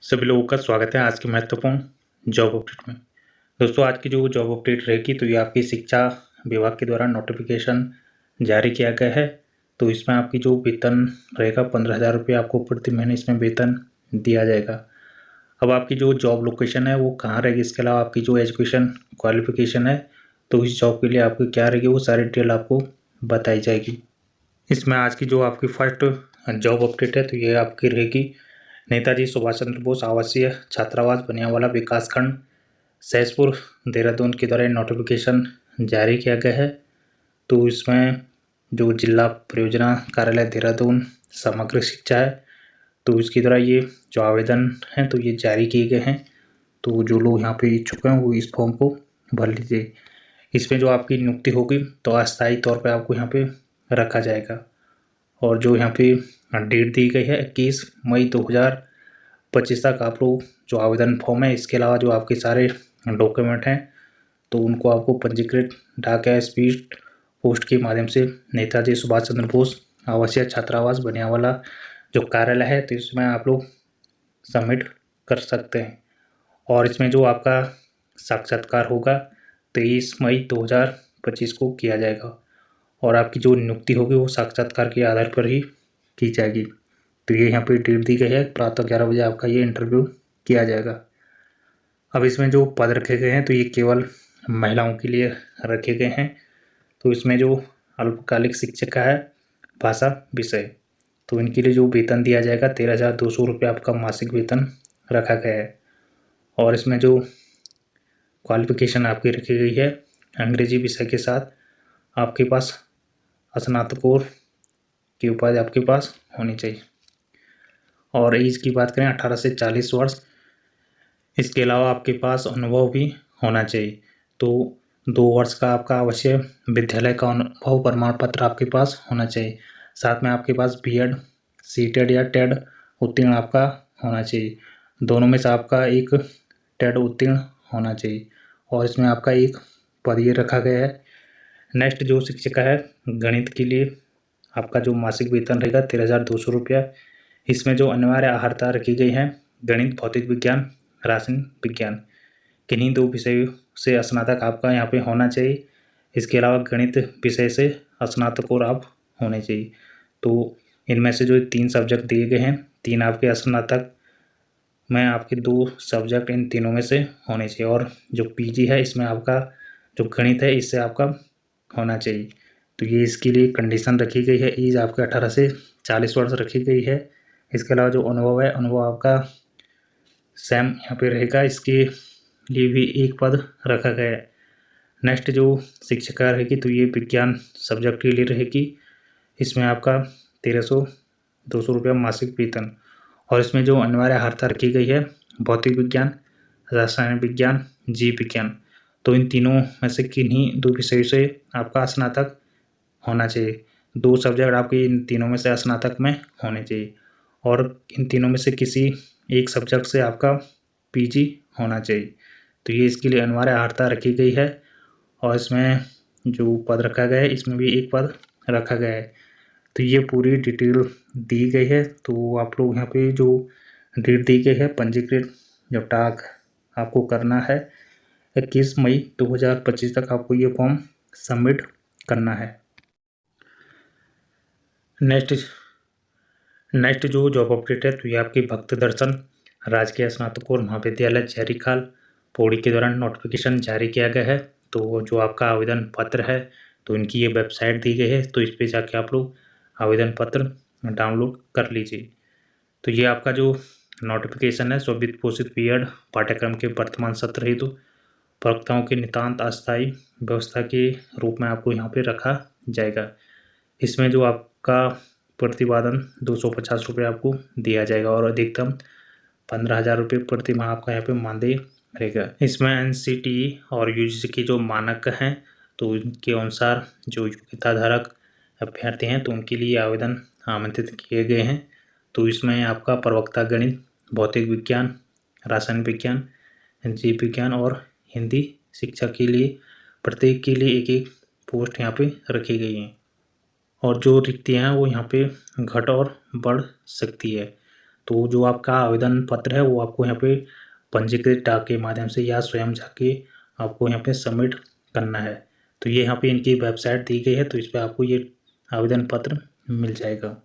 सभी लोगों का स्वागत है आज की महत्वपूर्ण जॉब अपडेट में। दोस्तों, आज की जो जॉब अपडेट रहेगी तो ये आपकी शिक्षा विभाग के द्वारा नोटिफिकेशन जारी किया गया है। तो इसमें आपकी जो वेतन रहेगा 15,000 रुपये आपको प्रति महीने इसमें वेतन दिया जाएगा। अब आपकी जो जॉब लोकेशन है वो कहाँ रहेगी, इसके अलावा आपकी जो एजुकेशन क्वालिफिकेशन है तो इस जॉब के लिए आपकी क्या रहेगी वो सारी डिटेल आपको बताई जाएगी। इसमें आज की जो आपकी फर्स्ट जॉब अपडेट है तो ये आपकी रहेगी नेताजी सुभाष चंद्र बोस आवासीय छात्रावास बनियावाला विकासखंड सहसपुर देहरादून के द्वारा नोटिफिकेशन जारी किया गया है। तो इसमें जो जिला परियोजना कार्यालय देहरादून समग्र शिक्षा है तो इसके द्वारा ये जो आवेदन है तो ये जारी किए गए हैं। तो जो लोग यहाँ पे इच्छुक हैं वो इस फॉर्म को भर लीजिए। इसमें जो आपकी नियुक्ति होगी तो अस्थायी तौर पे आपको यहाँ पे रखा जाएगा। और जो यहाँ पे डेट दी गई है 21 मई 2025 तक आप लोग जो आवेदन फॉर्म है इसके अलावा जो आपके सारे डॉक्यूमेंट हैं तो उनको आपको पंजीकृत डाक या स्पीड पोस्ट के माध्यम से नेताजी सुभाष चंद्र बोस आवासीय छात्रावास बनियावाला जो कार्यालय है तो इसमें आप लोग सबमिट कर सकते हैं। और इसमें जो आपका साक्षात्कार होगा 23 मई 2025 को किया जाएगा और आपकी जो नियुक्ति होगी वो साक्षात्कार के आधार पर ही की जाएगी। तो ये यहाँ पे डेट दी गई है, प्रातः 11 बजे आपका ये इंटरव्यू किया जाएगा। अब इसमें जो पद रखे गए हैं तो ये केवल महिलाओं के लिए रखे गए हैं। तो इसमें जो अल्पकालिक शिक्षक का है भाषा विषय तो इनके लिए जो वेतन दिया जाएगा 13,200 रुपये आपका मासिक वेतन रखा गया है। और इसमें जो क्वालिफिकेशन आपकी रखी गई है अंग्रेजी विषय के साथ आपके पास स्नातकोर की उपाधि आपके पास होनी चाहिए। और एज की बात करें 18 से 40 वर्ष। इसके अलावा आपके पास अनुभव भी होना चाहिए। तो 2 वर्ष का आपका अवश्य विद्यालय का अनुभव प्रमाण पत्र आपके पास होना चाहिए। साथ में आपके पास बीएड सीटेड या टेड उत्तीर्ण आपका होना चाहिए। दोनों में से आपका एक टेड उत्तीर्ण होना चाहिए। और इसमें आपका एक पद ये रखा गया है। नेक्स्ट जो शिक्षिका है गणित के लिए आपका जो मासिक वेतन रहेगा 13,200 रुपया। इसमें जो अनिवार्य अर्हता रखी गई है गणित भौतिक विज्ञान रासायनिक विज्ञान किन्हीं 2 विषयों से स्नातक आपका यहाँ पे होना चाहिए। इसके अलावा गणित विषय से स्नातक और आप होने चाहिए। तो इनमें से जो 3 सब्जेक्ट दिए गए हैं 3 आपके स्नातक में आपके 2 सब्जेक्ट इन तीनों में से होने चाहिए। और जो पीजी है इसमें आपका जो गणित है इससे आपका होना चाहिए। तो ये इसके लिए कंडीशन रखी गई है। एज आपके 18 से 40 वर्ष रखी गई है। इसके अलावा जो अनुभव है अनुभव आपका सेम यहाँ पे रहेगा, इसके लिए भी एक पद रखा गया है। नेक्स्ट जो शिक्षिका रहेगी तो ये विज्ञान सब्जेक्ट के लिए रहेगी। इसमें आपका 13,200 रुपया मासिक वेतन। और इसमें जो अनिवार्य अर्हता रखी गई है भौतिक विज्ञान रसायन विज्ञान जीव विज्ञान। तो इन तीनों में से किन्हीं 2 विषयों से आपका स्नातक होना चाहिए। 2 सब्जेक्ट आपके इन तीनों में से स्नातक में होने चाहिए। और इन तीनों में से किसी एक सब्जेक्ट से आपका पीजी होना चाहिए। तो ये इसके लिए अनिवार्य अर्हता रखी गई है। और इसमें जो पद रखा गया है इसमें भी एक पद रखा गया है। तो ये पूरी डिटेल दी गई है। तो आप लोग यहाँ पे जो डेट दी गई है पंजीकृत जो डाक आपको करना है 21 मई 2025 तक आपको ये फॉर्म सबमिट करना है। नेक्स्ट जो जॉब अपडेट है तो ये आपकी भक्त दर्शन राजकीय स्नातकोत्तर महाविद्यालय चेरीखाल पौड़ी के दौरान नोटिफिकेशन जारी किया गया है। तो जो आपका आवेदन पत्र है तो इनकी ये वेबसाइट दी गई है। तो इस पर जाके आप लोग आवेदन पत्र डाउनलोड कर लीजिए। तो ये आपका जो नोटिफिकेशन है स्ववित्त पोषित बीएड पाठ्यक्रम के वर्तमान सत्र हेतु प्रवक्ताओं के नितांत अस्थायी व्यवस्था के रूप में आपको यहाँ पे रखा जाएगा। इसमें जो आपका प्रतिपादन 250 रुपये आपको दिया जाएगा और अधिकतम 15,000 रुपये प्रति माह आपका यहाँ पे मानदेय रहेगा। इसमें एनसीटीई और यूजीसी की जो मानक हैं तो उनके अनुसार जो योग्यताधारक अभ्यर्थी हैं तो उनके लिए आवेदन आमंत्रित किए गए हैं। तो इसमें आपका प्रवक्ता गणित भौतिक विज्ञान रासायनिक विज्ञान जीव विज्ञान और हिंदी शिक्षा के लिए प्रत्येक के लिए एक एक पोस्ट यहाँ पे रखी गई हैं। और जो रिक्तियाँ हैं वो यहाँ पे घट और बढ़ सकती है। तो जो आपका आवेदन पत्र है वो आपको यहाँ पे पंजीकृत डाक के माध्यम से या स्वयं जाके आपको यहाँ पे सबमिट करना है। तो ये यहाँ पे इनकी वेबसाइट दी गई है, तो इस पर आपको ये आवेदन पत्र मिल जाएगा।